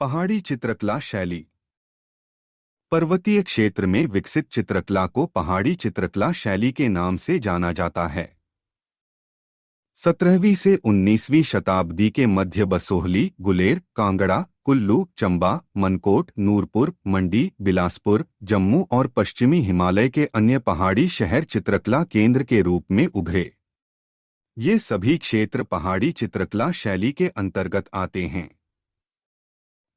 पहाड़ी चित्रकला शैली। पर्वतीय क्षेत्र में विकसित चित्रकला को पहाड़ी चित्रकला शैली के नाम से जाना जाता है। 17वीं से 19वीं शताब्दी के मध्य बसोहली, गुलेर, कांगड़ा, कुल्लू, चंबा, मनकोट, नूरपुर, मंडी, बिलासपुर, जम्मू और पश्चिमी हिमालय के अन्य पहाड़ी शहर चित्रकला केंद्र के रूप में उभरे। ये सभी क्षेत्र पहाड़ी चित्रकला शैली के अंतर्गत आते हैं।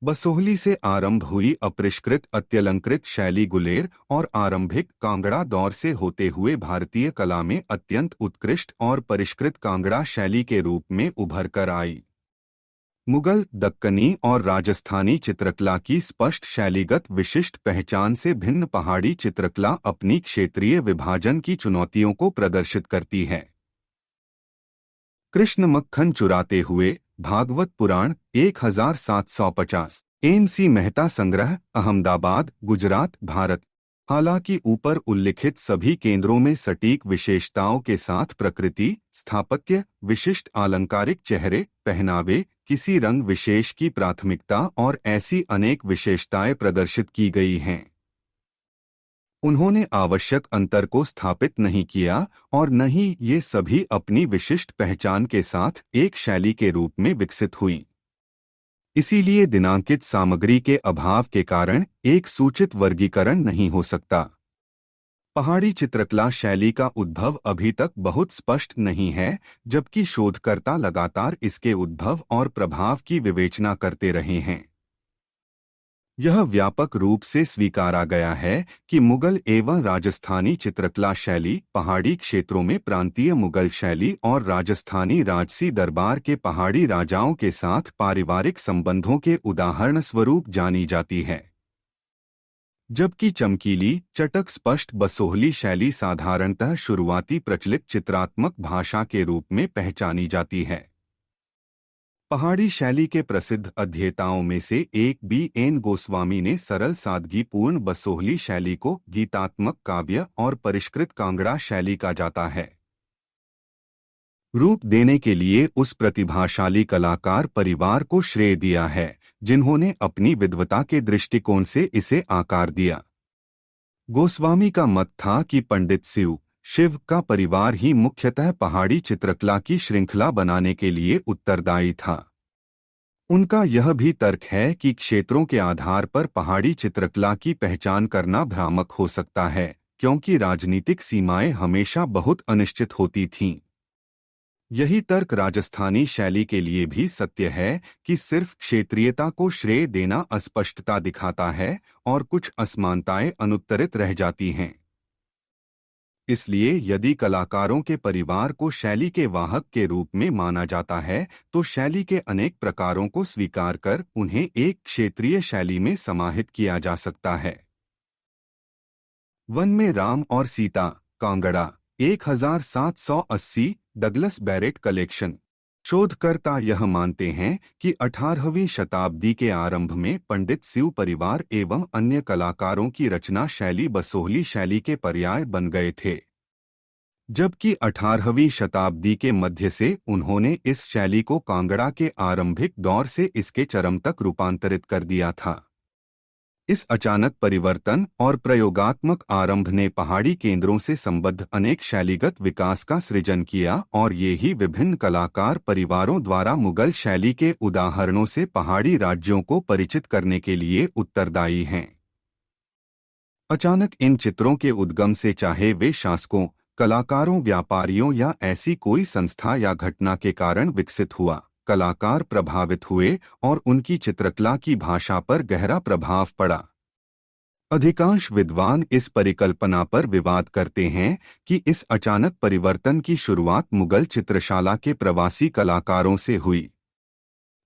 बसोहली से आरंभ हुई अपरिष्कृत अत्यलंकृत शैली गुलेर और आरंभिक कांगड़ा दौर से होते हुए भारतीय कला में अत्यंत उत्कृष्ट और परिष्कृत कांगड़ा शैली के रूप में उभर कर आई। मुगल, दक्कनी और राजस्थानी चित्रकला की स्पष्ट शैलीगत विशिष्ट पहचान से भिन्न पहाड़ी चित्रकला अपनी क्षेत्रीय विभाजन की चुनौतियों को प्रदर्शित करती है। कृष्ण मक्खन चुराते हुए, भागवत पुराण 1750। एन.सी. मेहता संग्रह, अहमदाबाद, गुजरात, भारत। हालांकि ऊपर उल्लिखित सभी केंद्रों में सटीक विशेषताओं के साथ प्रकृति, स्थापत्य, विशिष्ट आलंकारिक चेहरे, पहनावे, किसी रंग विशेष की प्राथमिकता और ऐसी अनेक विशेषताएं प्रदर्शित की गई हैं। उन्होंने आवश्यक अंतर को स्थापित नहीं किया और न ही ये सभी अपनी विशिष्ट पहचान के साथ एक शैली के रूप में विकसित हुई। इसीलिए दिनांकित सामग्री के अभाव के कारण एक सूचित वर्गीकरण नहीं हो सकता। पहाड़ी चित्रकला शैली का उद्भव अभी तक बहुत स्पष्ट नहीं है, जबकि शोधकर्ता लगातार इसके उद्भव और प्रभाव की विवेचना करते रहे हैं। यह व्यापक रूप से स्वीकारा गया है कि मुगल एवं राजस्थानी चित्रकला शैली पहाड़ी क्षेत्रों में प्रांतीय मुगल शैली और राजस्थानी राजसी दरबार के पहाड़ी राजाओं के साथ पारिवारिक संबंधों के उदाहरण स्वरूप जानी जाती है, जबकि चमकीली, चटक स्पष्ट बसोहली शैली साधारणतः शुरुआती प्रचलित चित्रात्मक भाषा के रूप में पहचानी जाती है। पहाड़ी शैली के प्रसिद्ध अध्येताओं में से एक बी.एन. गोस्वामी ने सरल सादगीपूर्ण बसोहली शैली को गीतात्मक काव्य और परिष्कृत कांगड़ा शैली का जाता है। रूप देने के लिए उस प्रतिभाशाली कलाकार परिवार को श्रेय दिया है, जिन्होंने अपनी विद्वता के दृष्टिकोण से इसे आकार दिया। गोस्वामी का मत था कि पंडित शिव का परिवार ही मुख्यतः पहाड़ी चित्रकला की श्रृंखला बनाने के लिए उत्तरदायी था। उनका यह भी तर्क है कि क्षेत्रों के आधार पर पहाड़ी चित्रकला की पहचान करना भ्रामक हो सकता है, क्योंकि राजनीतिक सीमाएं हमेशा बहुत अनिश्चित होती थीं। यही तर्क राजस्थानी शैली के लिए भी सत्य है कि सिर्फ क्षेत्रीयता को श्रेय देना अस्पष्टता दिखाता है और कुछ असमानताएं अनुत्तरित रह जाती हैं। इसलिए यदि कलाकारों के परिवार को शैली के वाहक के रूप में माना जाता है, तो शैली के अनेक प्रकारों को स्वीकार कर उन्हें एक क्षेत्रीय शैली में समाहित किया जा सकता है। वन में राम और Sita, Kangra, 1780। Douglas Barrett collection. शोधकर्ता यह मानते हैं कि 18वीं शताब्दी के आरंभ में पंडित शिव परिवार एवं अन्य कलाकारों की रचना शैली बसोहली शैली के पर्याय बन गए थे, जबकि 18वीं शताब्दी के मध्य से उन्होंने इस शैली को कांगड़ा के आरंभिक दौर से इसके चरम तक रूपांतरित कर दिया था। इस अचानक परिवर्तन और प्रयोगात्मक आरंभ ने पहाड़ी केंद्रों से संबद्ध अनेक शैलीगत विकास का सृजन किया और ये ही विभिन्न कलाकार परिवारों द्वारा मुगल शैली के उदाहरणों से पहाड़ी राज्यों को परिचित करने के लिए उत्तरदायी हैं। अचानक इन चित्रों के उद्गम से, चाहे वे शासकों, कलाकारों, व्यापारियों या ऐसी कोई संस्था या घटना के कारण विकसित हुआ, कलाकार प्रभावित हुए और उनकी चित्रकला की भाषा पर गहरा प्रभाव पड़ा। अधिकांश विद्वान इस परिकल्पना पर विवाद करते हैं कि इस अचानक परिवर्तन की शुरुआत मुगल चित्रशाला के प्रवासी कलाकारों से हुई।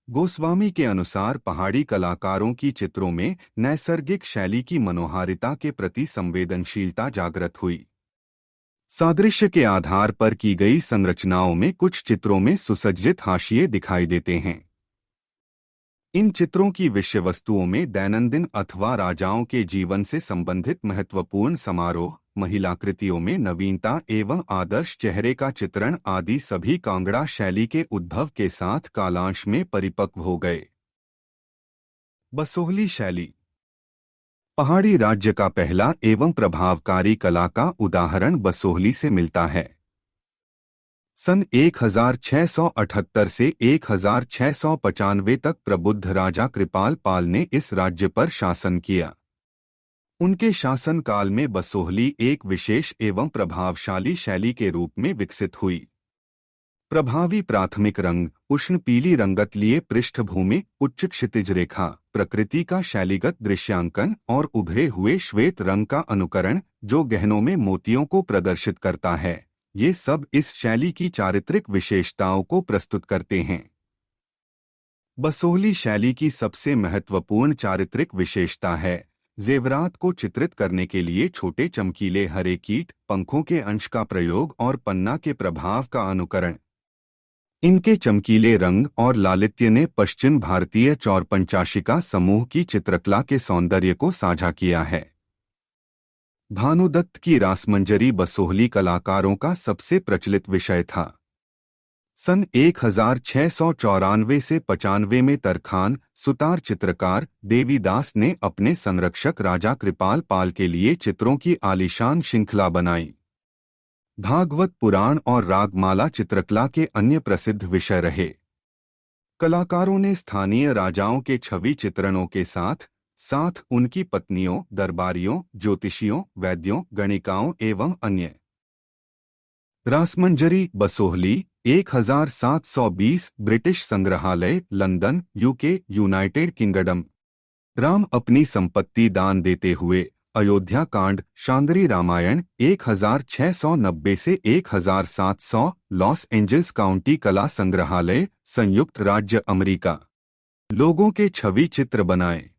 गोस्वामी के अनुसार पहाड़ी कलाकारों की चित्रों में नैसर्गिक शैली की मनोहारिता के प्रति संवेदनशीलता जागृत हुई। सादृश्य के आधार पर की गई संरचनाओं में कुछ चित्रों में सुसज्जित हाशिए दिखाई देते हैं। इन चित्रों की विषय वस्तुओं में दैनंदिन अथवा राजाओं के जीवन से संबंधित महत्वपूर्ण समारोह, महिलाकृतियों में नवीनता एवं आदर्श चेहरे का चित्रण आदि सभी कांगड़ा शैली के उद्भव के साथ कालांश में परिपक्व हो गए। बसोहली शैली पहाड़ी राज्य का पहला एवं प्रभावकारी कला का उदाहरण बसोहली से मिलता है। सन 1678 से 1695 तक प्रबुद्ध राजा कृपाल पाल ने इस राज्य पर शासन किया। उनके शासनकाल में बसोहली एक विशेष एवं प्रभावशाली शैली के रूप में विकसित हुई। प्रभावी प्राथमिक रंग, उष्ण पीली रंगत लिए पृष्ठभूमि, उच्च क्षितिज रेखा, प्रकृति का शैलीगत दृश्यांकन और उभरे हुए श्वेत रंग का अनुकरण जो गहनों में मोतियों को प्रदर्शित करता है, ये सब इस शैली की चारित्रिक विशेषताओं को प्रस्तुत करते हैं। बसोहली शैली की सबसे महत्वपूर्ण चारित्रिक विशेषता है जेवरात को चित्रित करने के लिए छोटे चमकीले हरे कीट पंखों के अंश का प्रयोग और पन्ना के प्रभाव का अनुकरण। इनके चमकीले रंग और लालित्य ने पश्चिम भारतीय चौरपंचाशिका समूह की चित्रकला के सौंदर्य को साझा किया है। भानुदत्त की रासमंजरी बसोहली कलाकारों का सबसे प्रचलित विषय था। सन 1694 से 95 में तरखान सुतार चित्रकार देवीदास ने अपने संरक्षक राजा कृपाल पाल के लिए चित्रों की आलीशान श्रृंखला बनाई। भागवत पुराण और रागमाला चित्रकला के अन्य प्रसिद्ध विषय रहे। कलाकारों ने स्थानीय राजाओं के छवि चित्रणों के साथ साथ उनकी पत्नियों, दरबारियों, ज्योतिषियों, वैद्यों, गणिकाओं एवं अन्य। रासमंजरी बसोहली 1720 ब्रिटिश संग्रहालय London UK United kingdom. Ram अपनी संपत्ति दान देते हुए अयोध्या कांड शांगरी रामायण 1690 से 1700 लॉस एंजल्स काउंटी कला संग्रहालय संयुक्त राज्य अमेरिका। लोगों के छवि चित्र बनाए।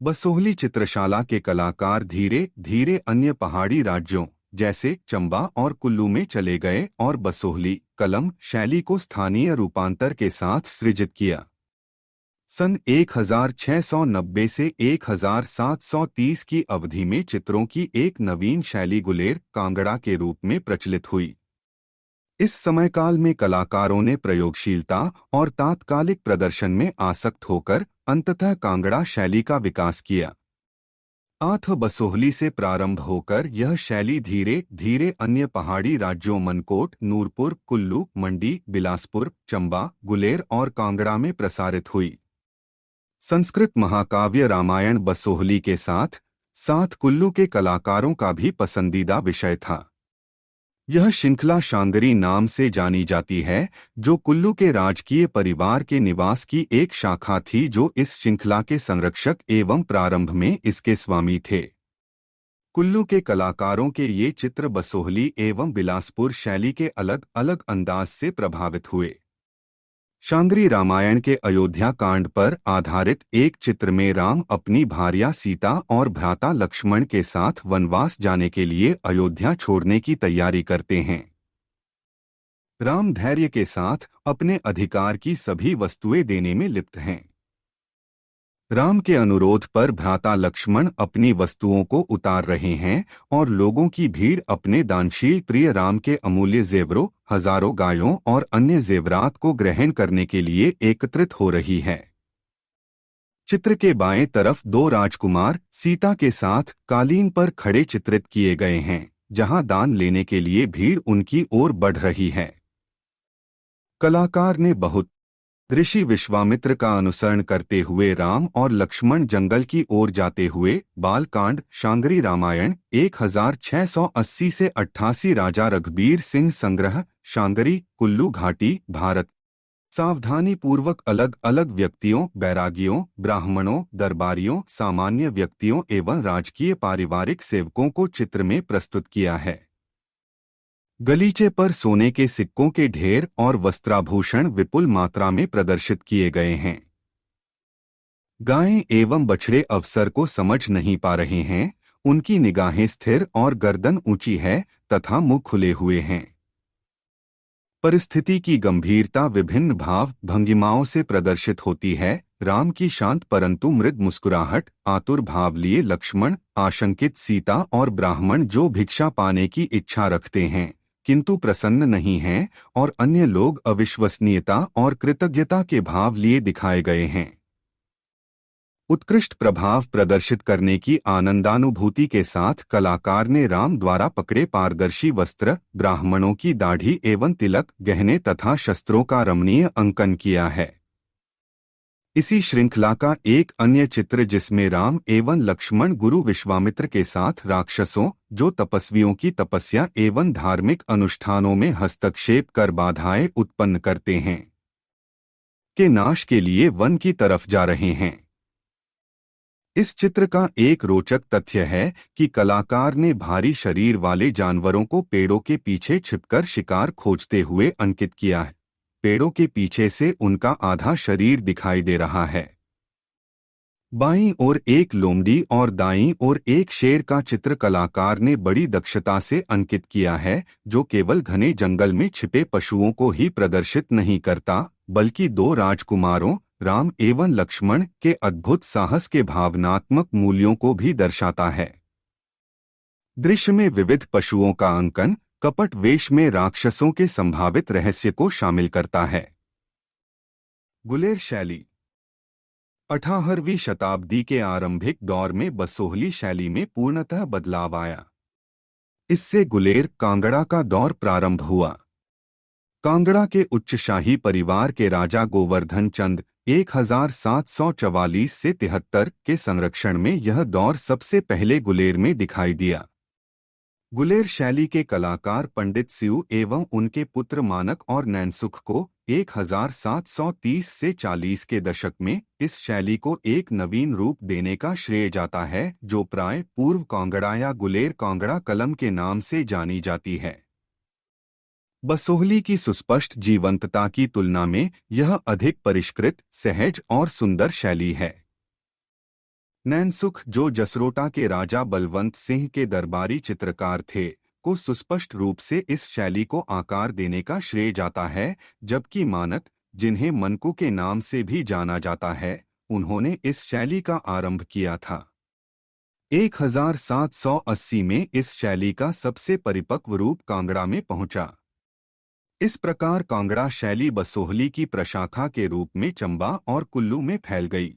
बसोहली चित्रशाला के कलाकार धीरे धीरे अन्य पहाड़ी राज्यों जैसे चंबा और कुल्लू में चले गए और बसोहली कलम शैली को स्थानीय रूपांतर के साथ सृजित किया। सन 1690 से 1730 की अवधि में चित्रों की एक नवीन शैली गुलेर कांगड़ा के रूप में प्रचलित हुई। इस समयकाल में कलाकारों ने प्रयोगशीलता और तात्कालिक प्रदर्शन में आसक्त होकर अंततः कांगड़ा शैली का विकास किया। आठ बसोहली से प्रारंभ होकर यह शैली धीरे धीरे अन्य पहाड़ी राज्यों मनकोट, नूरपुर, कुल्लू, मंडी, बिलासपुर, चंबा, गुलेर और कांगड़ा में प्रसारित हुई। संस्कृत महाकाव्य रामायण बसोहली के साथ साथ कुल्लू के कलाकारों का भी पसंदीदा विषय था। यह श्रृंखला शांगरी नाम से जानी जाती है, जो कुल्लू के राजकीय परिवार के निवास की एक शाखा थी जो इस श्रृंखला के संरक्षक एवं प्रारंभ में इसके स्वामी थे। कुल्लू के कलाकारों के ये चित्र बसोहली एवं बिलासपुर शैली के अलग अलग अंदाज से प्रभावित हुए। शांगरी रामायण के अयोध्या कांड पर आधारित एक चित्र में राम अपनी भार्या सीता और भ्राता लक्ष्मण के साथ वनवास जाने के लिए अयोध्या छोड़ने की तैयारी करते हैं। राम धैर्य के साथ अपने अधिकार की सभी वस्तुएं देने में लिप्त हैं। राम के अनुरोध पर भ्राता लक्ष्मण अपनी वस्तुओं को उतार रहे हैं और लोगों की भीड़ अपने दानशील प्रिय राम के अमूल्य जेवरों, हजारों गायों और अन्य जेवरात को ग्रहण करने के लिए एकत्रित हो रही है। चित्र के बाएं तरफ दो राजकुमार सीता के साथ कालीन पर खड़े चित्रित किए गए हैं, जहां दान लेने के लिए भीड़ उनकी ओर बढ़ रही है। कलाकार ने बहुत ऋषि विश्वामित्र का अनुसरण करते हुए राम और लक्ष्मण जंगल की ओर जाते हुए बालकांड शांगरी रामायण 1680 से 88 राजा रघुबीर सिंह संग्रह शांगरी कुल्लू घाटी भारत। सावधानी पूर्वक अलग अलग व्यक्तियों, बैरागियों, ब्राह्मणों, दरबारियों, सामान्य व्यक्तियों एवं राजकीय पारिवारिक सेवकों को चित्र में प्रस्तुत किया है। गलीचे पर सोने के सिक्कों के ढेर और वस्त्राभूषण विपुल मात्रा में प्रदर्शित किए गए हैं। गायें एवं बछड़े अवसर को समझ नहीं पा रहे हैं, उनकी निगाहें स्थिर और गर्दन ऊंची है तथा मुंह खुले हुए हैं। परिस्थिति की गंभीरता विभिन्न भाव भंगिमाओं से प्रदर्शित होती है। राम की शांत परंतु मृद मुस्कुराहट, आतुर भाव लिए लक्ष्मण, आशंकित सीता और ब्राह्मण जो भिक्षा पाने की इच्छा रखते हैं किंतु प्रसन्न नहीं हैं, और अन्य लोग अविश्वसनीयता और कृतज्ञता के भाव लिए दिखाए गए हैं। उत्कृष्ट प्रभाव प्रदर्शित करने की आनंदानुभूति के साथ कलाकार ने राम द्वारा पकड़े पारदर्शी वस्त्र, ब्राह्मणों की दाढ़ी एवं तिलक, गहने तथा शस्त्रों का रमणीय अंकन किया है। इसी श्रृंखला का एक अन्य चित्र जिसमें राम एवं लक्ष्मण गुरु विश्वामित्र के साथ राक्षसों, जो तपस्वियों की तपस्या एवं धार्मिक अनुष्ठानों में हस्तक्षेप कर बाधाएं उत्पन्न करते हैं, के नाश के लिए वन की तरफ जा रहे हैं। इस चित्र का एक रोचक तथ्य है कि कलाकार ने भारी शरीर वाले जानवरों को पेड़ों के पीछे छिपकर शिकार खोजते हुए अंकित किया है। पेड़ों के पीछे से उनका आधा शरीर दिखाई दे रहा है। बाईं ओर एक लोमड़ी और दाईं ओर एक शेर का चित्र कलाकार ने बड़ी दक्षता से अंकित किया है, जो केवल घने जंगल में छिपे पशुओं को ही प्रदर्शित नहीं करता, बल्कि दो राजकुमारों राम एवं लक्ष्मण के अद्भुत साहस के भावनात्मक मूल्यों को भी दर्शाता है। दृश्य में विविध पशुओं का अंकन कपट वेश में राक्षसों के संभावित रहस्य को शामिल करता है। गुलेर शैली 18वीं शताब्दी के आरंभिक दौर में बसोहली शैली में पूर्णतः बदलाव आया। इससे गुलेर कांगड़ा का दौर प्रारंभ हुआ। कांगड़ा के उच्च शाही परिवार के राजा गोवर्धन चंद 1744 से 73 के संरक्षण में यह दौर सबसे पहले गुलेर में दिखाई दिया। गुलेर शैली के कलाकार पंडित स्यू एवं उनके पुत्र मानक और नैनसुख को 1730 से 40 के दशक में इस शैली को एक नवीन रूप देने का श्रेय जाता है, जो प्राय पूर्व कांगड़ा या गुलेर कांगड़ा कलम के नाम से जानी जाती है। बसोहली की सुस्पष्ट जीवंतता की तुलना में यह अधिक परिष्कृत, सहज और सुंदर शैली है। नैनसुख, जो जसरोटा के राजा बलवंत सिंह के दरबारी चित्रकार थे, को सुस्पष्ट रूप से इस शैली को आकार देने का श्रेय जाता है, जबकि मानक, जिन्हें मनकू के नाम से भी जाना जाता है, उन्होंने इस शैली का आरंभ किया था। 1780 में इस शैली का सबसे परिपक्व रूप कांगड़ा में पहुंचा। इस प्रकार कांगड़ा शैली बसोहली की प्रशाखा के रूप में चंबा और कुल्लू में फैल गई।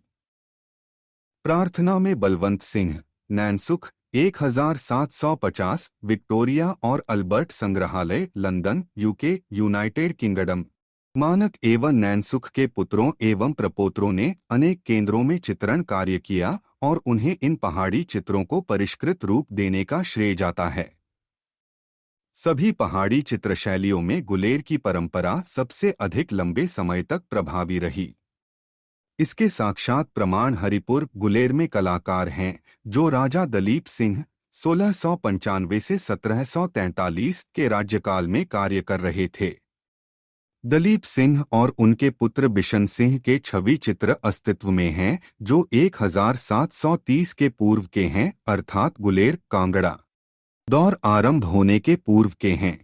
प्रार्थना में बलवंत सिंह, नैनसुख 1750, विक्टोरिया और अल्बर्ट संग्रहालय, लंदन, यूके, यूनाइटेड किंगडम। मानक एवं नैनसुख के पुत्रों एवं प्रपोत्रों ने अनेक केंद्रों में चित्रण कार्य किया और उन्हें इन पहाड़ी चित्रों को परिष्कृत रूप देने का श्रेय जाता है। सभी पहाड़ी चित्र शैलियों में गुलेर की परंपरा सबसे अधिक लंबे समय तक प्रभावी रही। इसके साक्षात प्रमाण हरिपुर गुलेर में कलाकार हैं, जो राजा दलीप सिंह 1695 से 1743 के राज्यकाल में कार्य कर रहे थे। दलीप सिंह और उनके पुत्र बिशन सिंह के छवि चित्र अस्तित्व में हैं, जो 1730 के पूर्व के हैं, अर्थात गुलेर कांगड़ा दौर आरंभ होने के पूर्व के हैं।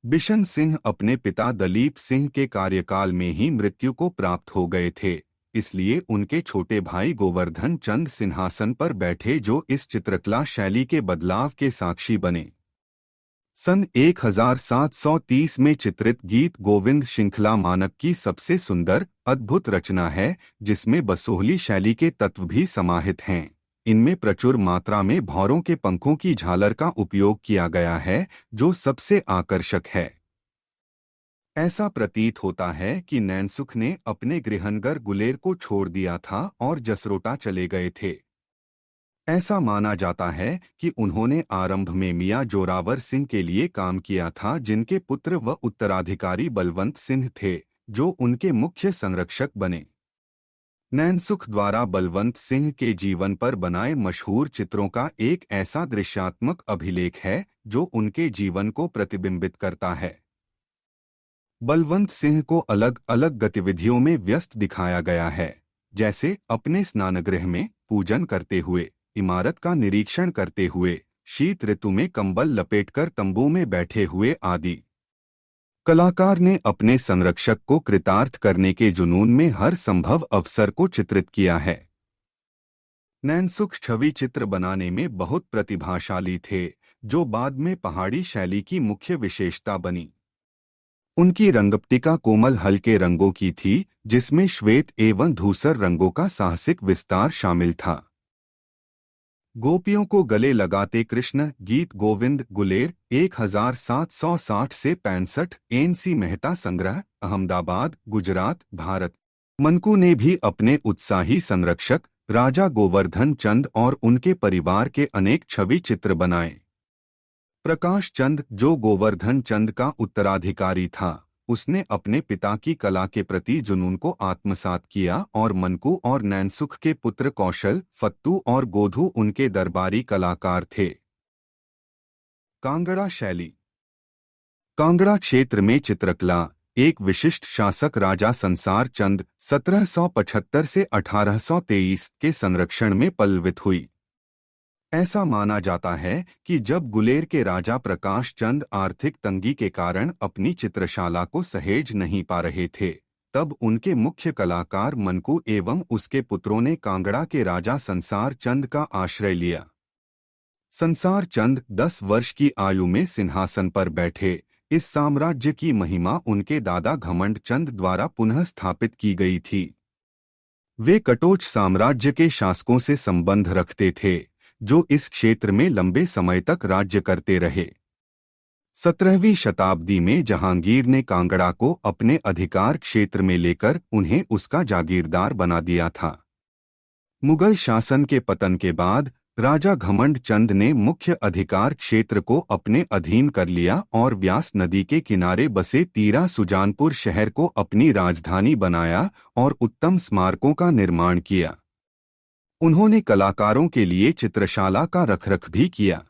बिशन सिंह अपने पिता दलीप सिंह के कार्यकाल में ही मृत्यु को प्राप्त हो गए थे, इसलिए उनके छोटे भाई गोवर्धन चंद सिंहासन पर बैठे, जो इस चित्रकला शैली के बदलाव के साक्षी बने। सन 1730 में चित्रित गीत गोविंद श्रृंखला मानक की सबसे सुंदर, अद्भुत रचना है, जिसमें बसोहली शैली के तत्व भी समाहित हैं। इनमें प्रचुर मात्रा में भौरों के पंखों की झालर का उपयोग किया गया है, जो सबसे आकर्षक है। ऐसा प्रतीत होता है कि नैनसुख ने अपने गृहनगर गुलेर को छोड़ दिया था और जसरोटा चले गए थे। ऐसा माना जाता है कि उन्होंने आरंभ में मियां जोरावर सिंह के लिए काम किया था, जिनके पुत्र व उत्तराधिकारी बलवंत सिंह थे, जो उनके मुख्य संरक्षक बने। नैनसुख द्वारा बलवंत सिंह के जीवन पर बनाए मशहूर चित्रों का एक ऐसा दृश्यात्मक अभिलेख है, जो उनके जीवन को प्रतिबिंबित करता है। बलवंत सिंह को अलग अलग गतिविधियों में व्यस्त दिखाया गया है, जैसे अपने स्नानगृह में पूजन करते हुए, इमारत का निरीक्षण करते हुए, शीत ऋतु में कंबल लपेटकर तंबू में बैठे हुए आदि। कलाकार ने अपने संरक्षक को कृतार्थ करने के जुनून में हर संभव अवसर को चित्रित किया है। नैनसुख छवि चित्र बनाने में बहुत प्रतिभाशाली थे, जो बाद में पहाड़ी शैली की मुख्य विशेषता बनी। उनकी रंगपट्टिका कोमल हल्के रंगों की थी, जिसमें श्वेत एवं धूसर रंगों का साहसिक विस्तार शामिल था। गोपियों को गले लगाते कृष्ण गीत गोविंद गुलेर 1760 से 65 एन.सी. मेहता संग्रह अहमदाबाद गुजरात भारत। मनकू ने भी अपने उत्साही संरक्षक राजा गोवर्धन चंद और उनके परिवार के अनेक छवि चित्र बनाए। प्रकाश चंद, जो गोवर्धन चंद का उत्तराधिकारी था, उसने अपने पिता की कला के प्रति जुनून को आत्मसात किया और मनकू और नैनसुख के पुत्र कौशल, फत्तू और गोधू उनके दरबारी कलाकार थे। कांगड़ा शैली। कांगड़ा क्षेत्र में चित्रकला एक विशिष्ट शासक राजा संसार चंद 1775 से 1823 के संरक्षण में पल्लवित हुई। ऐसा माना जाता है कि जब गुलेर के राजा प्रकाश चंद आर्थिक तंगी के कारण अपनी चित्रशाला को सहेज नहीं पा रहे थे, तब उनके मुख्य कलाकार मनकू एवं उसके पुत्रों ने कांगड़ा के राजा संसार चंद का आश्रय लिया। संसार चंद 10 वर्ष की आयु में सिंहासन पर बैठे। इस साम्राज्य की महिमा उनके दादा घमंड चंद द्वारा पुनः स्थापित की गई थी। वे कटोच साम्राज्य के शासकों से संबंध रखते थे, जो इस क्षेत्र में लंबे समय तक राज्य करते रहे। 17वीं शताब्दी में जहांगीर ने कांगड़ा को अपने अधिकार क्षेत्र में लेकर उन्हें उसका जागीरदार बना दिया था। मुगल शासन के पतन के बाद राजा घमंड चंद ने मुख्य अधिकार क्षेत्र को अपने अधीन कर लिया और व्यास नदी के किनारे बसे तीरा सुजानपुर शहर को अपनी राजधानी बनाया और उत्तम स्मारकों का निर्माण किया। उन्होंने कलाकारों के लिए चित्रशाला का रखरख भी किया।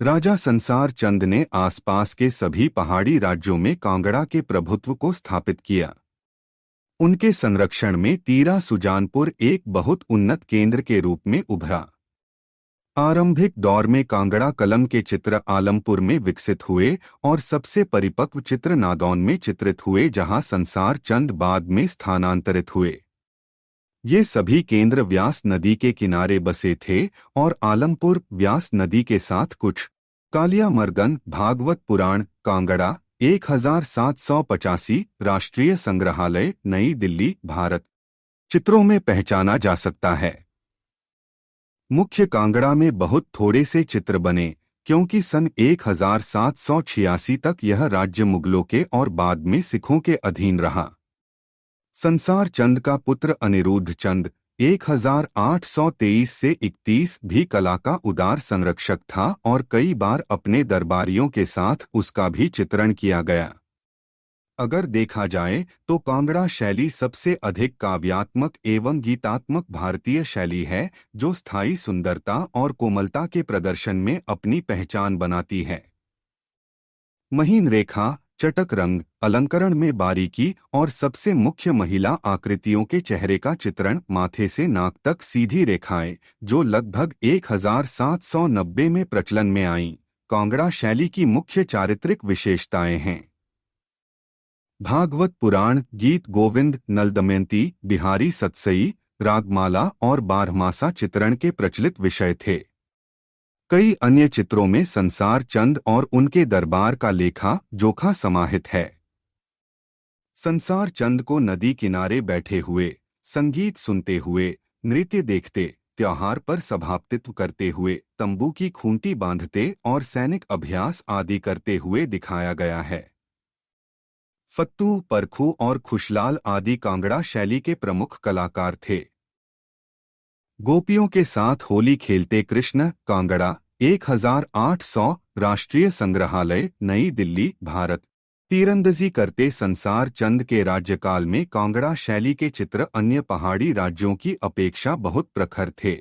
राजा संसार चंद ने आसपास के सभी पहाड़ी राज्यों में कांगड़ा के प्रभुत्व को स्थापित किया। उनके संरक्षण में तीरा सुजानपुर एक बहुत उन्नत केंद्र के रूप में उभरा। आरंभिक दौर में कांगड़ा कलम के चित्र आलमपुर में विकसित हुए और सबसे परिपक्व चित्र नादौन में चित्रित हुए, जहां संसार चंद बाद में स्थानांतरित हुए। ये सभी केंद्र व्यास नदी के किनारे बसे थे और आलमपुर व्यास नदी के साथ कुछ। कालिया मर्दन भागवत पुराण कांगड़ा 1785 राष्ट्रीय संग्रहालय नई दिल्ली भारत। चित्रों में पहचाना जा सकता है। मुख्य कांगड़ा में बहुत थोड़े से चित्र बने, क्योंकि सन 1786 तक यह राज्य मुगलों के और बाद में सिखों के अधीन रहा। संसार चंद का पुत्र अनिरुद्ध चंद 1823 से 31 भी कला का उदार संरक्षक था और कई बार अपने दरबारियों के साथ उसका भी चित्रण किया गया। अगर देखा जाए तो कांगड़ा शैली सबसे अधिक काव्यात्मक एवं गीतात्मक भारतीय शैली है, जो स्थायी सुंदरता और कोमलता के प्रदर्शन में अपनी पहचान बनाती है। महीन रेखा, चटक रंग, अलंकरण में बारीकी और सबसे मुख्य महिला आकृतियों के चेहरे का चित्रण, माथे से नाक तक सीधी रेखाएं, जो लगभग 1790 में प्रचलन में आईं, कांगड़ा शैली की मुख्य चारित्रिक विशेषताएं हैं। भागवत पुराण, गीत गोविंद, नल दमयंती, बिहारी सतसई, रागमाला और बारहमासा चित्रण के प्रचलित विषय थे। कई अन्य चित्रों में संसार चंद और उनके दरबार का लेखा जोखा समाहित है। संसार चंद को नदी किनारे बैठे हुए, संगीत सुनते हुए, नृत्य देखते, त्योहार पर सभापतित्व करते हुए, तंबू की खूंटी बांधते और सैनिक अभ्यास आदि करते हुए दिखाया गया है। फत्तू, परखू और खुशलाल आदि कांगड़ा शैली के प्रमुख कलाकार थे। गोपियों के साथ होली खेलते कृष्ण कांगड़ा 1800 राष्ट्रीय संग्रहालय नई दिल्ली भारत। तीरंदाजी करते संसार चंद के राज्यकाल में कांगड़ा शैली के चित्र अन्य पहाड़ी राज्यों की अपेक्षा बहुत प्रखर थे।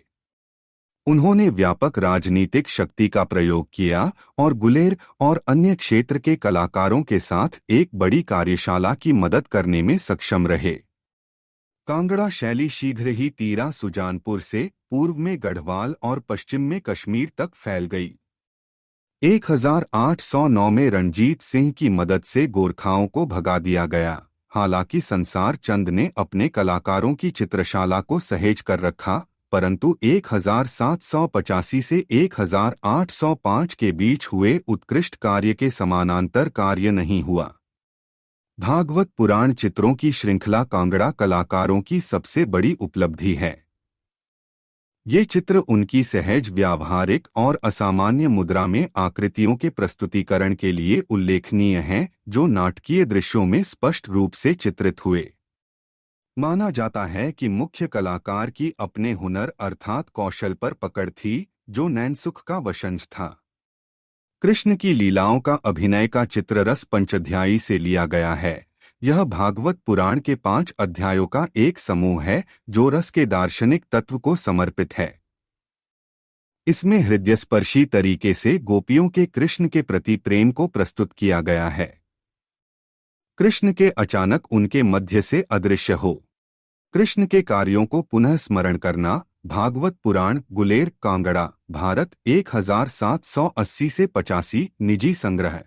उन्होंने व्यापक राजनीतिक शक्ति का प्रयोग किया और गुलेर और अन्य क्षेत्र के कलाकारों के साथ एक बड़ी कार्यशाला की मदद करने में सक्षम रहे। कांगड़ा शैली शीघ्र ही तीरा सुजानपुर से पूर्व में गढ़वाल और पश्चिम में कश्मीर तक फैल गई। 1809 में रणजीत सिंह की मदद से गोरखाओं को भगा दिया गया। हालांकि संसार चंद ने अपने कलाकारों की चित्रशाला को सहेज कर रखा, परंतु 1785 से 1805 के बीच हुए उत्कृष्ट कार्य के समानांतर कार्य नहीं हुआ। भागवत पुराण चित्रों की श्रृंखला कांगड़ा कलाकारों की सबसे बड़ी उपलब्धि है। ये चित्र उनकी सहज व्यावहारिक और असामान्य मुद्रा में आकृतियों के प्रस्तुतिकरण के लिए उल्लेखनीय हैं, जो नाटकीय दृश्यों में स्पष्ट रूप से चित्रित हुए। माना जाता है कि मुख्य कलाकार की अपने हुनर अर्थात कौशल पर पकड़ थी, जो नैनसुख का वशंश था। कृष्ण की लीलाओं का अभिनय का चित्ररस पंचाध्यायी से लिया गया है। यह भागवत पुराण के 5 अध्यायों का एक समूह है, जो रस के दार्शनिक तत्व को समर्पित है। इसमें हृदयस्पर्शी तरीके से गोपियों के कृष्ण के प्रति प्रेम को प्रस्तुत किया गया है। कृष्ण के अचानक उनके मध्य से अदृश्य हो कृष्ण के कार्यों को पुनः स्मरण करना। भागवत पुराण गुलेर कांगड़ा भारत 1780 से 85 निजी संग्रह।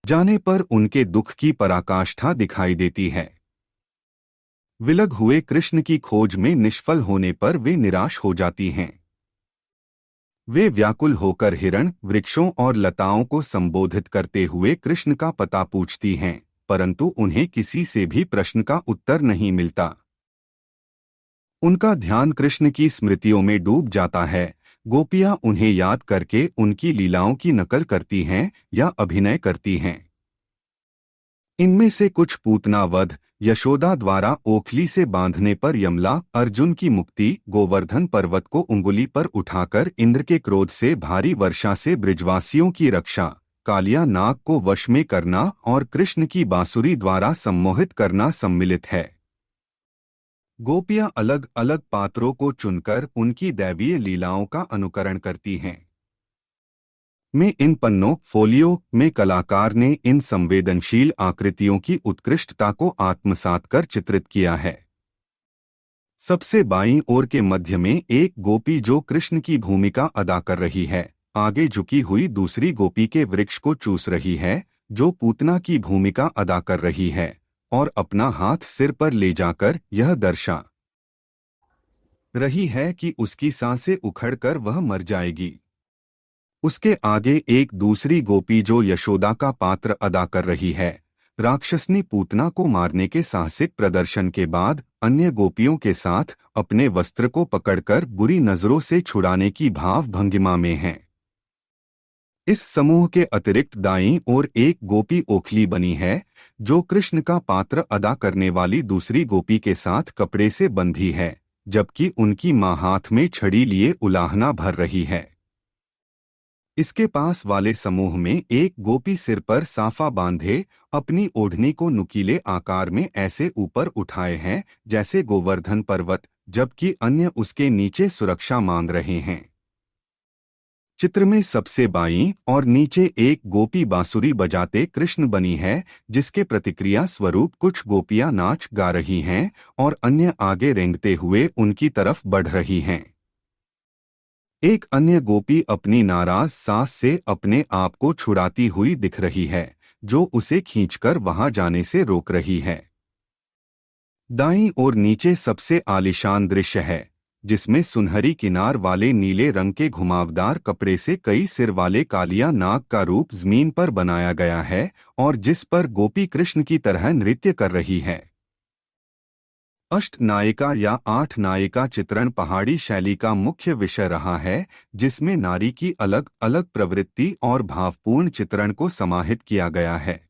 जाने पर उनके दुख की पराकाष्ठा दिखाई देती है। विलग हुए कृष्ण की खोज में निष्फल होने पर वे निराश हो जाती हैं। वे व्याकुल होकर हिरण, वृक्षों और लताओं को संबोधित करते हुए कृष्ण का पता पूछती हैं, परंतु उन्हें किसी से भी प्रश्न का उत्तर नहीं मिलता। उनका ध्यान कृष्ण की स्मृतियों में डूब जाता है। गोपियां उन्हें याद करके उनकी लीलाओं की नकल करती हैं या अभिनय करती हैं। इनमें से कुछ पूतना वध, यशोदा द्वारा ओखली से बांधने पर यमला, अर्जुन की मुक्ति, गोवर्धन पर्वत को उंगली पर उठाकर इंद्र के क्रोध से भारी वर्षा से ब्रिजवासियों की रक्षा, कालिया नाग को वश में करना और कृष्ण की बांसुरी द्वारा सम्मोहित करना सम्मिलित है। गोपियां अलग अलग पात्रों को चुनकर उनकी दैवीय लीलाओं का अनुकरण करती हैं। में इन पन्नों फोलियो में कलाकार ने इन संवेदनशील आकृतियों की उत्कृष्टता को आत्मसात कर चित्रित किया है। सबसे बाईं ओर के मध्य में एक गोपी जो कृष्ण की भूमिका अदा कर रही है, आगे झुकी हुई दूसरी गोपी के वृक्ष को चूस रही है, जो पूतना की भूमिका अदा कर रही है, और अपना हाथ सिर पर ले जाकर यह दर्शा रही है कि उसकी सांसें उखड़कर वह मर जाएगी। उसके आगे एक दूसरी गोपी जो यशोदा का पात्र अदा कर रही है, राक्षसनी पूतना को मारने के साहसिक प्रदर्शन के बाद अन्य गोपियों के साथ अपने वस्त्र को पकड़कर बुरी नजरों से छुड़ाने की भाव भंगिमा में है। इस समूह के अतिरिक्त दाईं ओर एक गोपी ओखली बनी है, जो कृष्ण का पात्र अदा करने वाली दूसरी गोपी के साथ कपड़े से बंधी है, जबकि उनकी मां हाथ में छड़ी लिए उलाहना भर रही है। इसके पास वाले समूह में एक गोपी सिर पर साफा बांधे अपनी ओढ़नी को नुकीले आकार में ऐसे ऊपर उठाए हैं जैसे गोवर्धन पर्वत, जबकि अन्य उसके नीचे सुरक्षा मांग रहे हैं। चित्र में सबसे बाईं और नीचे एक गोपी बांसुरी बजाते कृष्ण बनी है, जिसके प्रतिक्रिया स्वरूप कुछ गोपियां नाच गा रही हैं और अन्य आगे रेंगते हुए उनकी तरफ बढ़ रही हैं। एक अन्य गोपी अपनी नाराज सास से अपने आप को छुड़ाती हुई दिख रही है, जो उसे खींचकर वहां जाने से रोक रही है। दाईं और नीचे सबसे आलीशान दृश्य है, जिसमें सुनहरी किनार वाले नीले रंग के घुमावदार कपड़े से कई सिर वाले कालिया नाग का रूप जमीन पर बनाया गया है और जिस पर गोपी कृष्ण की तरह नृत्य कर रही है। अष्ट नायिका या 8 नायिका चित्रण पहाड़ी शैली का मुख्य विषय रहा है, जिसमें नारी की अलग अलग प्रवृत्ति और भावपूर्ण चित्रण को समाहित किया गया है।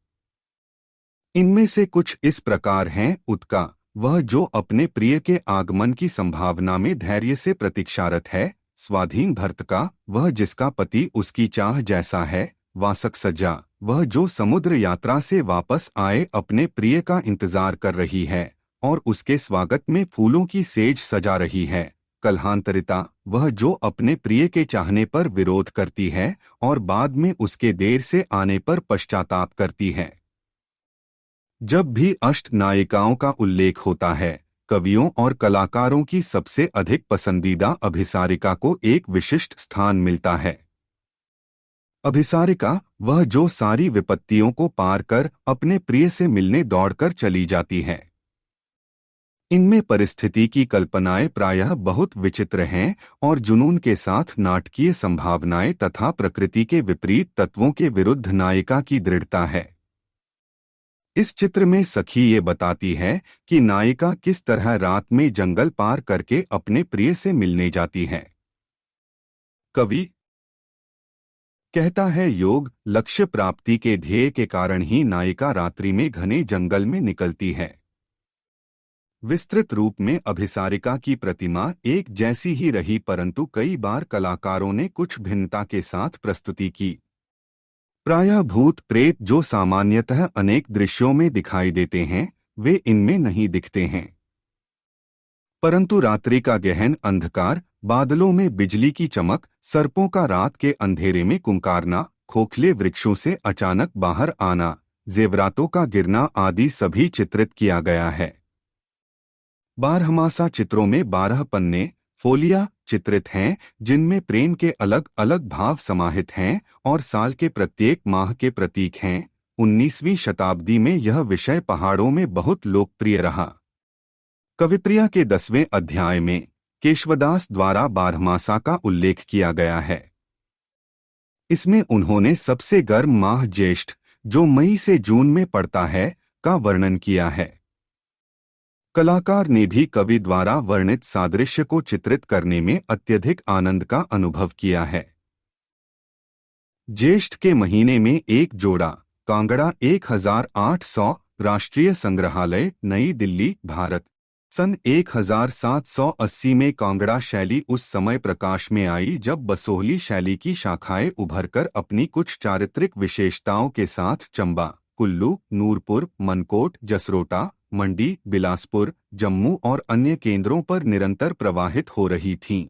इनमें से कुछ इस प्रकार हैं: उत्का, वह जो अपने प्रिय के आगमन की संभावना में धैर्य से प्रतीक्षारत है। स्वाधीन भर्तका, वह जिसका पति उसकी चाह जैसा है। वासक सज्जा, वह जो समुद्र यात्रा से वापस आए अपने प्रिय का इंतजार कर रही है और उसके स्वागत में फूलों की सेज सजा रही है। कलहांतरिता, वह जो अपने प्रिय के चाहने पर विरोध करती है और बाद में उसके देर से आने पर पश्चाताप करती है। जब भी अष्ट नायिकाओं का उल्लेख होता है, कवियों और कलाकारों की सबसे अधिक पसंदीदा अभिसारिका को एक विशिष्ट स्थान मिलता है। अभिसारिका, वह जो सारी विपत्तियों को पार कर अपने प्रिय से मिलने दौड़कर चली जाती है। इनमें परिस्थिति की कल्पनाएं प्रायः बहुत विचित्र हैं और जुनून के साथ नाटकीय संभावनाएं तथा प्रकृति के विपरीत तत्वों के विरुद्ध नायिका की दृढ़ता है। इस चित्र में सखी ये बताती है कि नायिका किस तरह रात में जंगल पार करके अपने प्रिय से मिलने जाती है। कवि कहता है, योग लक्ष्य प्राप्ति के ध्येय के कारण ही नायिका रात्रि में घने जंगल में निकलती है। विस्तृत रूप में अभिसारिका की प्रतिमा एक जैसी ही रही, परंतु कई बार कलाकारों ने कुछ भिन्नता के साथ प्रस्तुति की। प्रायः भूत प्रेत जो सामान्यतः अनेक दृश्यों में दिखाई देते हैं, वे इनमें नहीं दिखते हैं। परंतु रात्रि का गहन अंधकार, बादलों में बिजली की चमक, सर्पों का रात के अंधेरे में कुंकारना, खोखले वृक्षों से अचानक बाहर आना, जेवरातों का गिरना आदि सभी चित्रित किया गया है। बारहमासा चित्रों में 12 पन्ने फोलिया चित्रित हैं, जिनमें प्रेम के अलग अलग भाव समाहित हैं और साल के प्रत्येक माह के प्रतीक हैं। 19वीं शताब्दी में यह विषय पहाड़ों में बहुत लोकप्रिय रहा। कविप्रिया के 10वें अध्याय में केशवदास द्वारा बारहमासा का उल्लेख किया गया है। इसमें उन्होंने सबसे गर्म माह ज्येष्ठ, जो मई से जून में पड़ता है, का वर्णन किया है। कलाकार ने भी कवि द्वारा वर्णित सादृश्य को चित्रित करने में अत्यधिक आनंद का अनुभव किया है। ज्येष्ठ के महीने में एक जोड़ा, कांगड़ा 1800, राष्ट्रीय संग्रहालय, नई दिल्ली, भारत। सन 1780 में कांगड़ा शैली उस समय प्रकाश में आई जब बसोहली शैली की शाखाएं उभरकर अपनी कुछ चारित्रिक विशेषताओं के साथ चंबा, कुल्लू, नूरपुर, मनकोट, जसरोटा, मंडी, बिलासपुर, जम्मू और अन्य केंद्रों पर निरंतर प्रवाहित हो रही थीं।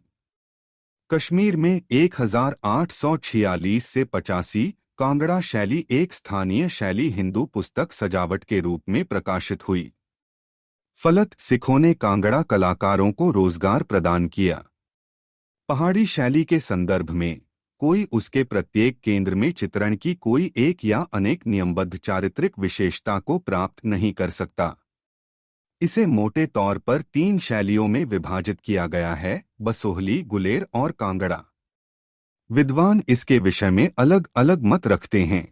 कश्मीर में 1846 से 85 कांगड़ा शैली एक स्थानीय शैली हिंदू पुस्तक सजावट के रूप में प्रकाशित हुई। फलत सिखों ने कांगड़ा कलाकारों को रोजगार प्रदान किया। पहाड़ी शैली के संदर्भ में कोई उसके प्रत्येक केंद्र में चित्रण की कोई एक या अनेक नियमबद्ध चारित्रिक विशेषता को प्राप्त नहीं कर सकता। इसे मोटे तौर पर 3 शैलियों में विभाजित किया गया है, बसोहली, गुलेर और कांगड़ा। विद्वान इसके विषय में अलग अलग मत रखते हैं,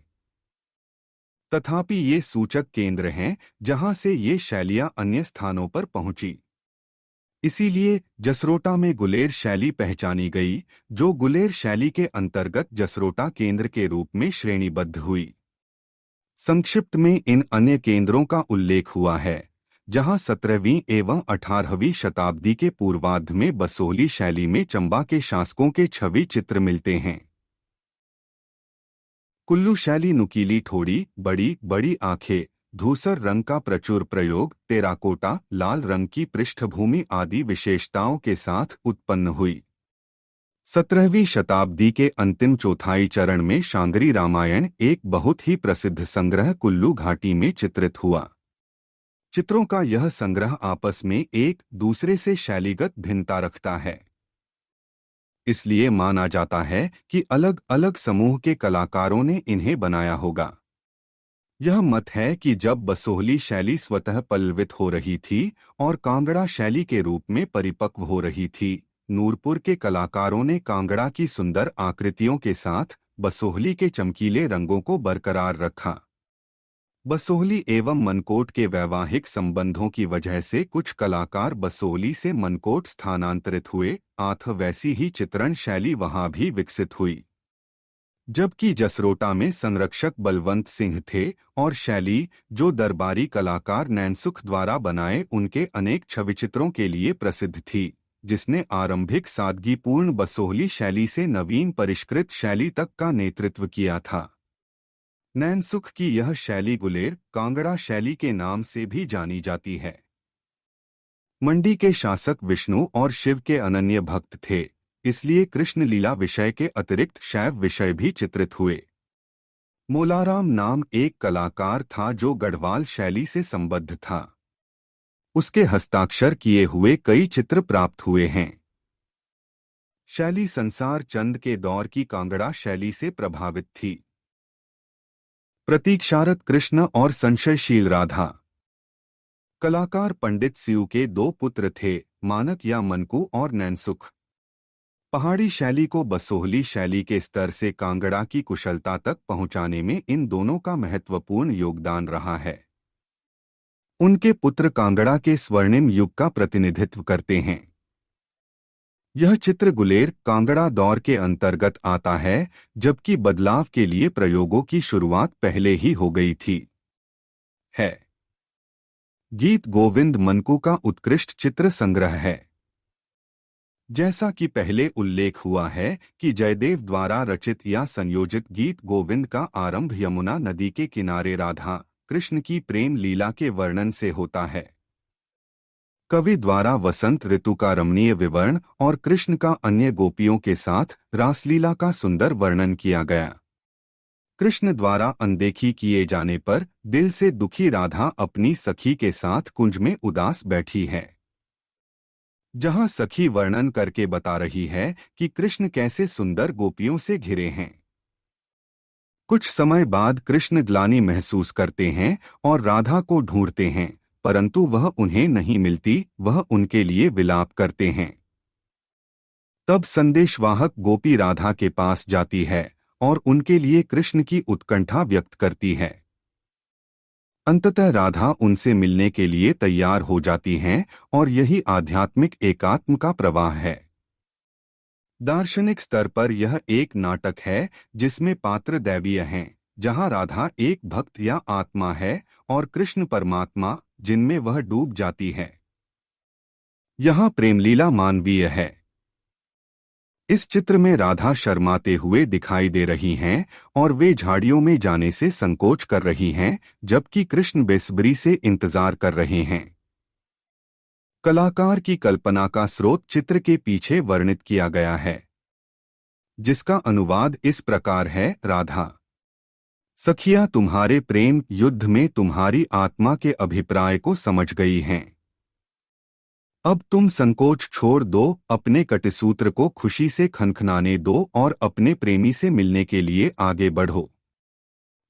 तथापि ये सूचक केंद्र हैं जहां से ये शैलियां अन्य स्थानों पर पहुंची। इसीलिए जसरोटा में गुलेर शैली पहचानी गई, जो गुलेर शैली के अंतर्गत जसरोटा केंद्र के रूप में श्रेणीबद्ध हुई। संक्षिप्त में इन अन्य केंद्रों का उल्लेख हुआ है, जहां 17वीं एवं 18वीं शताब्दी के पूर्वार्ध में बसोहली शैली में चंबा के शासकों के छवि चित्र मिलते हैं। कुल्लू शैली नुकीली ठोड़ी, बड़ी बड़ी आंखें, धूसर रंग का प्रचुर प्रयोग, टेराकोटा, लाल रंग की पृष्ठभूमि आदि विशेषताओं के साथ उत्पन्न हुई। 17वीं शताब्दी के अंतिम चौथाई चरण में शांगरी रामायण, एक बहुत ही प्रसिद्ध संग्रह, कुल्लू घाटी में चित्रित हुआ। चित्रों का यह संग्रह आपस में एक दूसरे से शैलीगत भिन्नता रखता है। इसलिए माना जाता है कि अलग अलग समूह के कलाकारों ने इन्हें बनाया होगा। यह मत है कि जब बसोहली शैली स्वतः पल्लवित हो रही थी और कांगड़ा शैली के रूप में परिपक्व हो रही थी, नूरपुर के कलाकारों ने कांगड़ा की सुंदर आकृतियों के साथ बसोहली के चमकीले रंगों को बरकरार रखा। बसोहली एवं मनकोट के वैवाहिक संबंधों की वजह से कुछ कलाकार बसोहली से मनकोट स्थानांतरित हुए, वैसी ही चित्रण शैली वहां भी विकसित हुई। जबकि जसरोटा में संरक्षक बलवंत सिंह थे और शैली, जो दरबारी कलाकार नैनसुख द्वारा बनाए उनके अनेक छविचित्रों के लिए प्रसिद्ध थी, जिसने आरंभिक सादगीपूर्ण बसोहली शैली से नवीन परिष्कृत शैली तक का नेतृत्व किया था। नैनसुख की यह शैली गुलेर, कांगड़ा शैली के नाम से भी जानी जाती है। मंडी के शासक विष्णु और शिव के अनन्य भक्त थे, इसलिए कृष्ण लीला विषय के अतिरिक्त शैव विषय भी चित्रित हुए। मोलाराम नाम एक कलाकार था जो गढ़वाल शैली से संबद्ध था। उसके हस्ताक्षर किए हुए कई चित्र प्राप्त हुए हैं। शैली संसार चंद के दौर की कांगड़ा शैली से प्रभावित थी। प्रतीक्षारत कृष्ण और संशयशील राधा। कलाकार पंडित सिउ के 2 पुत्र थे, मानक या मनकू और नैनसुख। पहाड़ी शैली को बसोहली शैली के स्तर से कांगड़ा की कुशलता तक पहुंचाने में इन दोनों का महत्वपूर्ण योगदान रहा है। उनके पुत्र कांगड़ा के स्वर्णिम युग का प्रतिनिधित्व करते हैं। यह चित्र गुलेर कांगड़ा दौर के अंतर्गत आता है, जबकि बदलाव के लिए प्रयोगों की शुरुआत पहले ही हो गई थी। है गीत गोविंद मनकू का उत्कृष्ट चित्र संग्रह है। जैसा कि पहले उल्लेख हुआ है कि जयदेव द्वारा रचित या संयोजित गीत गोविंद का आरंभ यमुना नदी के किनारे राधा कृष्ण की प्रेम लीला के वर्णन से होता है। कवि द्वारा वसंत ऋतु का रमणीय विवरण और कृष्ण का अन्य गोपियों के साथ रासलीला का सुंदर वर्णन किया गया। कृष्ण द्वारा अनदेखी किए जाने पर दिल से दुखी राधा अपनी सखी के साथ कुंज में उदास बैठी है। जहां सखी वर्णन करके बता रही है कि कृष्ण कैसे सुंदर गोपियों से घिरे हैं। कुछ समय बाद कृष्ण ग्लानि महसूस करते हैं और राधा को ढूंढते हैं, परंतु वह उन्हें नहीं मिलती। वह उनके लिए विलाप करते हैं। तब संदेशवाहक गोपी राधा के पास जाती है और उनके लिए कृष्ण की उत्कंठा व्यक्त करती है। अंततः राधा उनसे मिलने के लिए तैयार हो जाती हैं और यही आध्यात्मिक एकात्म का प्रवाह है। दार्शनिक स्तर पर यह एक नाटक है जिसमें पात्र दैवीय हैं, जहां राधा एक भक्त या आत्मा है और कृष्ण परमात्मा, जिनमें वह डूब जाती है। यहाँ प्रेमलीला मानवीय है। इस चित्र में राधा शर्माते हुए दिखाई दे रही हैं और वे झाड़ियों में जाने से संकोच कर रही हैं, जबकि कृष्ण बेसब्री से इंतजार कर रहे हैं। कलाकार की कल्पना का स्रोत चित्र के पीछे वर्णित किया गया है, जिसका अनुवाद इस प्रकार है। राधा सखिया तुम्हारे प्रेम युद्ध में तुम्हारी आत्मा के अभिप्राय को समझ गई हैं। अब तुम संकोच छोड़ दो, अपने कटिसूत्र को खुशी से खनखनाने दो और अपने प्रेमी से मिलने के लिए आगे बढ़ो।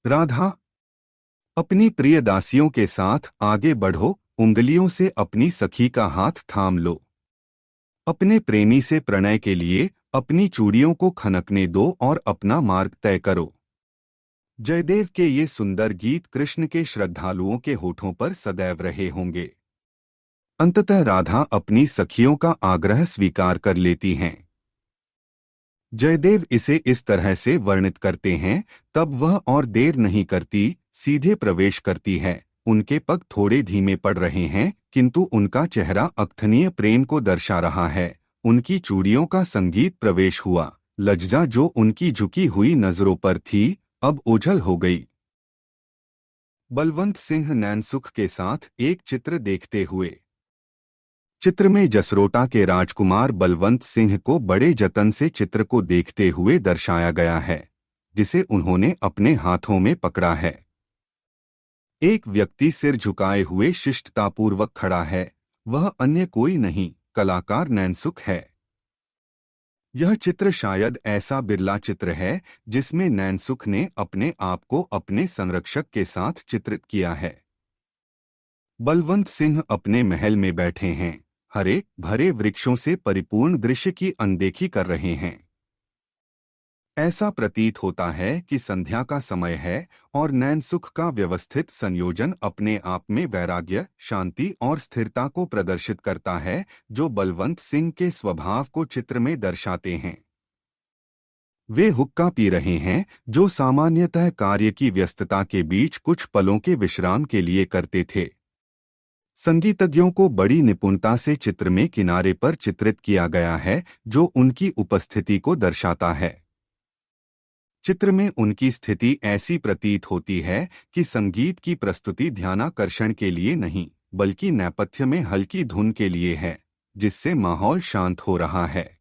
राधा अपनी प्रिय दासियों के साथ आगे बढ़ो, उंगलियों से अपनी सखी का हाथ थाम लो। अपने प्रेमी से प्रणय के लिए अपनी चूड़ियों को खनकने दो और अपना मार्ग तय करो। जयदेव के ये सुंदर गीत कृष्ण के श्रद्धालुओं के होठों पर सदैव रहे होंगे। अंततः राधा अपनी सखियों का आग्रह स्वीकार कर लेती हैं। जयदेव इसे इस तरह से वर्णित करते हैं, तब वह और देर नहीं करती, सीधे प्रवेश करती है। उनके पग थोड़े धीमे पड़ रहे हैं, किंतु उनका चेहरा अकथनीय प्रेम को दर्शा रहा है। उनकी चूड़ियों का संगीत प्रवेश हुआ। लज्जा जो उनकी झुकी हुई नजरों पर थी, अब ओझल हो गई। बलवंत सिंह नैनसुख के साथ एक चित्र देखते हुए। चित्र में जसरोटा के राजकुमार बलवंत सिंह को बड़े जतन से चित्र को देखते हुए दर्शाया गया है, जिसे उन्होंने अपने हाथों में पकड़ा है। एक व्यक्ति सिर झुकाए हुए शिष्टतापूर्वक खड़ा है। वह अन्य कोई नहीं, कलाकार नैनसुख है। यह चित्र शायद ऐसा बिरला चित्र है जिसमें नैनसुख ने अपने आप को अपने संरक्षक के साथ चित्रित किया है। बलवंत सिंह अपने महल में बैठे हैं, हरे भरे वृक्षों से परिपूर्ण दृश्य की अनदेखी कर रहे हैं। ऐसा प्रतीत होता है कि संध्या का समय है और नैनसुख का व्यवस्थित संयोजन अपने आप में वैराग्य, शांति और स्थिरता को प्रदर्शित करता है, जो बलवंत सिंह के स्वभाव को चित्र में दर्शाते हैं। वे हुक्का पी रहे हैं, जो सामान्यतः कार्य की व्यस्तता के बीच कुछ पलों के विश्राम के लिए करते थे। संगीतज्ञों को बड़ी निपुणता से चित्र में किनारे पर चित्रित किया गया है, जो उनकी उपस्थिति को दर्शाता है। चित्र में उनकी स्थिति ऐसी प्रतीत होती है कि संगीत की प्रस्तुति ध्यानाकर्षण के लिए नहीं, बल्कि नेपथ्य में हल्की धुन के लिए है, जिससे माहौल शांत हो रहा है।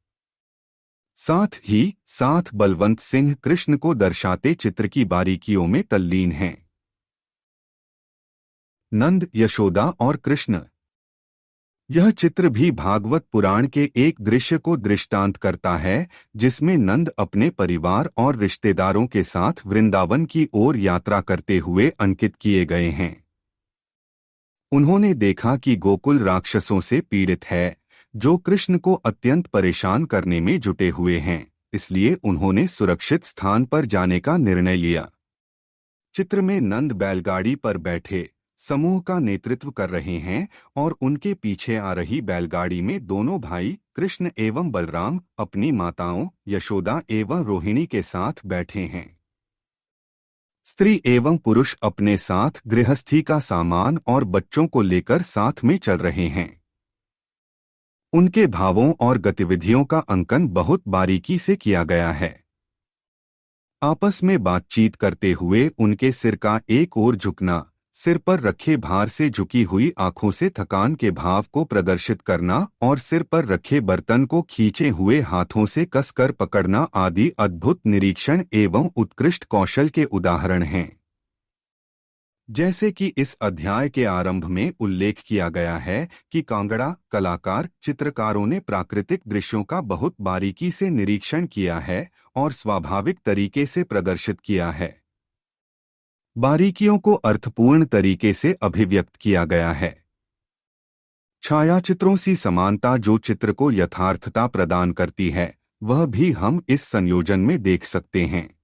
साथ ही साथ बलवंत सिंह कृष्ण को दर्शाते चित्र की बारीकियों में तल्लीन हैं। नंद, यशोदा और कृष्ण। यह चित्र भी भागवत पुराण के एक दृश्य को दृष्टांत करता है, जिसमें नंद अपने परिवार और रिश्तेदारों के साथ वृंदावन की ओर यात्रा करते हुए अंकित किए गए हैं। उन्होंने देखा कि गोकुल राक्षसों से पीड़ित है, जो कृष्ण को अत्यंत परेशान करने में जुटे हुए हैं, इसलिए उन्होंने सुरक्षित स्थान पर जाने का निर्णय लिया। चित्र में नंद बैलगाड़ी पर बैठे समूह का नेतृत्व कर रहे हैं और उनके पीछे आ रही बैलगाड़ी में दोनों भाई कृष्ण एवं बलराम अपनी माताओं यशोदा एवं रोहिणी के साथ बैठे हैं। स्त्री एवं पुरुष अपने साथ गृहस्थी का सामान और बच्चों को लेकर साथ में चल रहे हैं। उनके भावों और गतिविधियों का अंकन बहुत बारीकी से किया गया है। आपस में बातचीत करते हुए उनके सिर का एक ओर झुकना, सिर पर रखे भार से झुकी हुई आंखों से थकान के भाव को प्रदर्शित करना और सिर पर रखे बर्तन को खींचे हुए हाथों से कसकर पकड़ना आदि अद्भुत निरीक्षण एवं उत्कृष्ट कौशल के उदाहरण हैं। जैसे कि इस अध्याय के आरंभ में उल्लेख किया गया है कि कांगड़ा कलाकार चित्रकारों ने प्राकृतिक दृश्यों का बहुत बारीकी से निरीक्षण किया है और स्वाभाविक तरीके से प्रदर्शित किया है। बारीकियों को अर्थपूर्ण तरीके से अभिव्यक्त किया गया है। छायाचित्रों सी समानता जो चित्र को यथार्थता प्रदान करती है, वह भी हम इस संयोजन में देख सकते हैं।